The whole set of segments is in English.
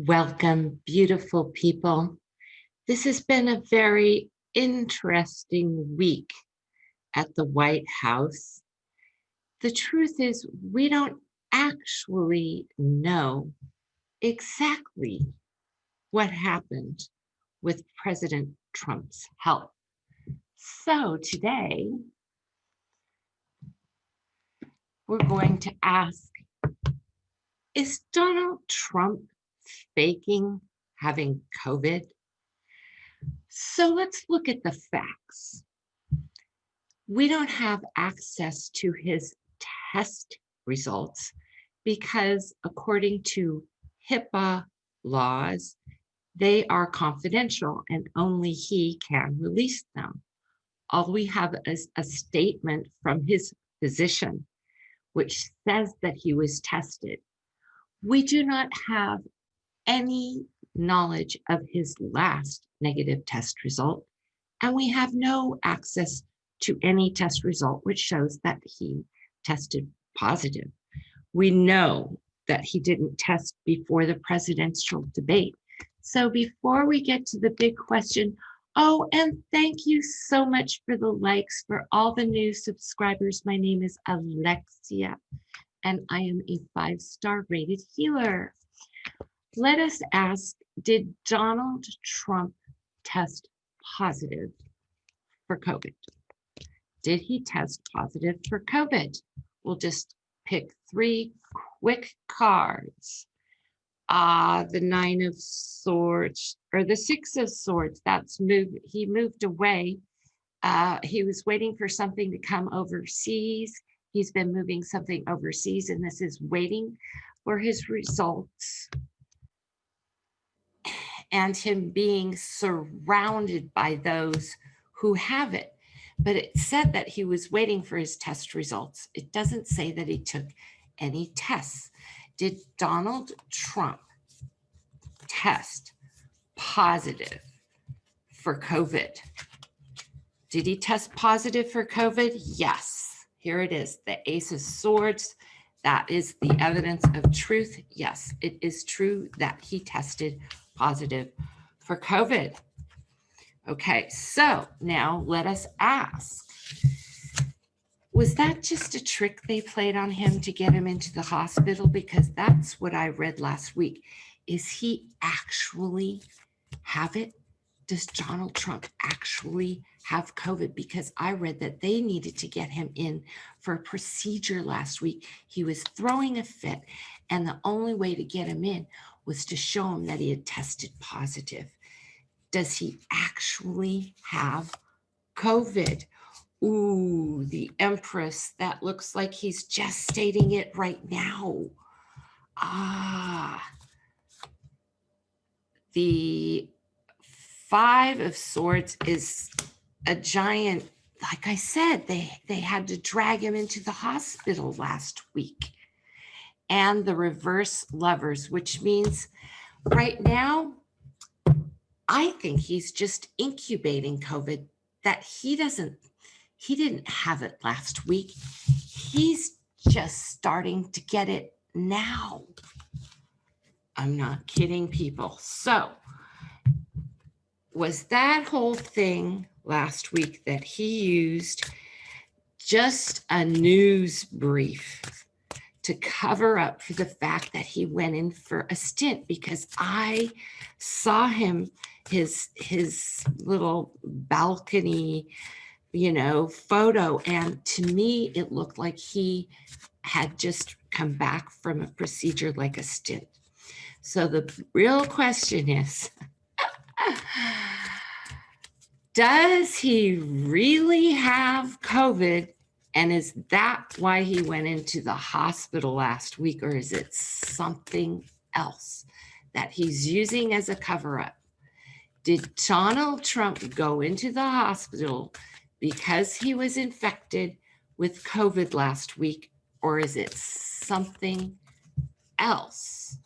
Welcome, beautiful people. This has been a very interesting week at the White House. The truth is, we don't actually know exactly what happened with President Trump's health. So today, we're going to ask, is Donald Trump faking having COVID? So let's look at the facts. We don't have access to his test results because according to HIPAA laws, they are confidential and only he can release them. All we have is a statement from his physician, which says that he was tested. We do not have any knowledge of his last negative test result, and we have no access to any test result which shows that he tested positive. We know that he didn't test before the presidential debate. So before we get to the big question, oh, and thank you so much for the likes for all the new subscribers. My name is Alexia, and I am a 5-star rated healer. Let us ask, did Donald Trump test positive for COVID? Did he test positive for COVID? We'll just pick 3 quick cards. The 9 of Swords, or the 6 of Swords, that's moved. He moved away. He was waiting for something to come overseas. He's been moving something overseas, and this is waiting for his results. And him being surrounded by those who have it. But it said that he was waiting for his test results. It doesn't say that he took any tests. Did Donald Trump test positive for COVID? Did he test positive for COVID? Yes. Here it is, the Ace of Swords. That is the evidence of truth. Yes, it is true that he tested positive for COVID. Okay, so now let us ask, was that just a trick they played on him to get him into the hospital? Because that's what I read last week. Is he actually have it? Does Donald Trump actually have COVID? Because I read that they needed to get him in for a procedure last week. He was throwing a fit, and the only way to get him in was to show him that he had tested positive. Does he actually have COVID? Ooh, the Empress. That looks like he's gestating it right now. The 5 of Swords is a giant. Like I said, they had to drag him into the hospital last week. And the reverse Lovers, which means right now, I think he's just incubating COVID, that he didn't have it last week. He's just starting to get it now. I'm not kidding, people. So was that whole thing last week that he used just a news brief to cover up for the fact that he went in for a stint? Because I saw him, his little balcony, photo, and to me, it looked like he had just come back from a procedure like a stint. So the real question is, does he really have COVID? And is that why he went into the hospital last week? Or is it something else that he's using as a cover-up? Did Donald Trump go into the hospital because he was infected with COVID last week? Or is it something else?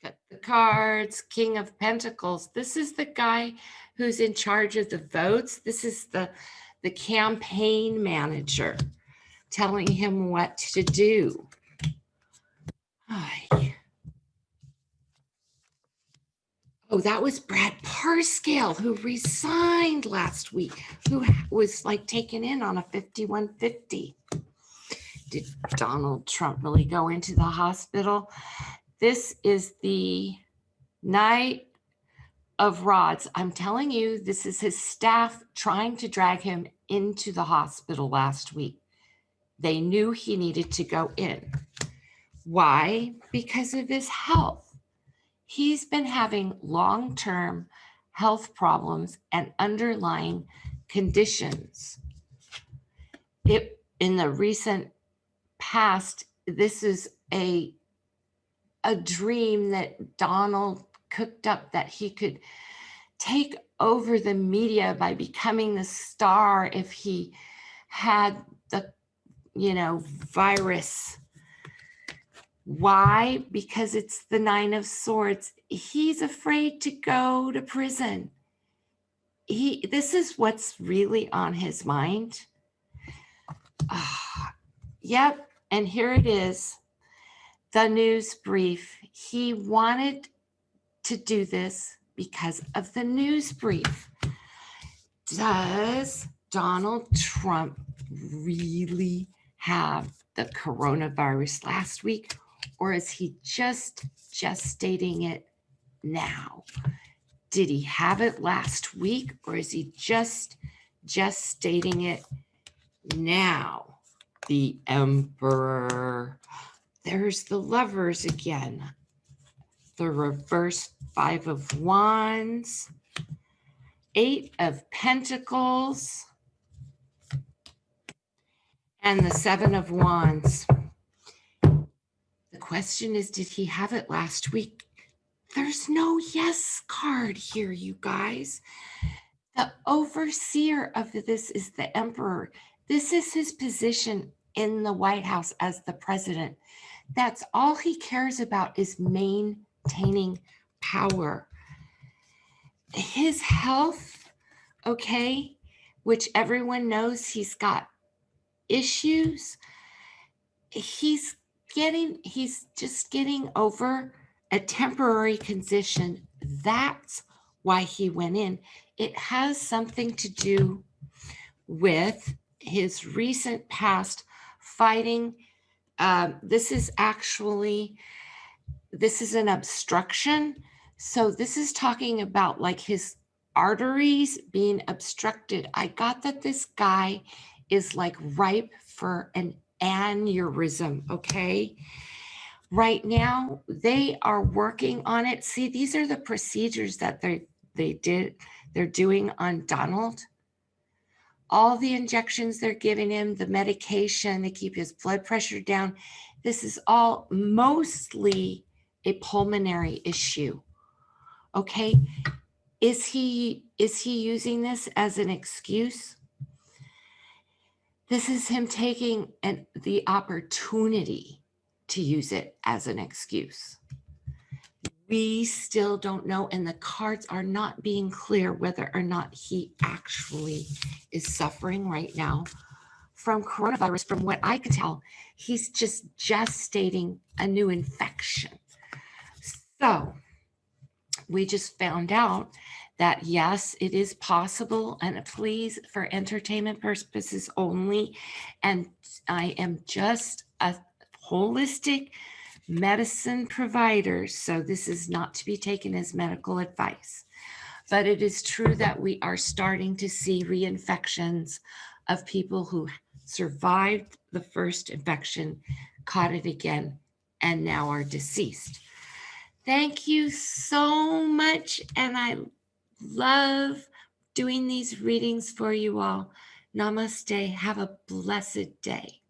Got the cards, King of Pentacles. This is the guy who's in charge of the votes. This is the campaign manager telling him what to do. Ay. Oh, that was Brad Parscale, who resigned last week, who was like taken in on a 5150. Did Donald Trump really go into the hospital? This is the Knight of Rods. I'm telling you, this is his staff trying to drag him into the hospital last week. They knew he needed to go in. Why? Because of his health. He's been having long-term health problems and underlying conditions. In the recent past, this is a dream that Donald cooked up, that he could take over the media by becoming the star if he had the, virus. Why? Because it's the Nine of Swords. He's afraid to go to prison. This is what's really on his mind. Yep, and here it is, the news brief. He wanted to do this because of the news brief. Does Donald Trump really have the coronavirus last week, or is he just gestating it now? Did he have it last week, or is he just gestating it now? The Emperor. There's the Lovers again. The reverse Five of Wands. Eight of Pentacles. And the Seven of Wands. The question is, did he have it last week? There's no yes card here, you guys. The overseer of this is the Emperor. This is his position in the White House as the president. That's all he cares about, is maintaining power. His health, okay, which everyone knows he's got issues. He's just getting over a temporary condition. That's why he went in. It has something to do with his recent past fighting. This is an obstruction. So this is talking about like his arteries being obstructed. I got that this guy is like ripe for an aneurysm, okay? Right now, they are working on it. See, these are the procedures that they're doing on Donald. All the injections they're giving him, the medication, they keep his blood pressure down. This is all mostly a pulmonary issue. Okay, is he using this as an excuse? This is him taking the opportunity to use it as an excuse. We still don't know, and the cards are not being clear whether or not he actually is suffering right now from coronavirus. From what I could tell, he's just gestating a new infection. So we just found out that yes, it is possible, and please, for entertainment purposes only. And I am just a holistic medicine provider, so this is not to be taken as medical advice. But it is true that we are starting to see reinfections of people who survived the first infection, caught it again, and now are deceased. Thank you so much, and I love doing these readings for you all. Namaste. Have a blessed day.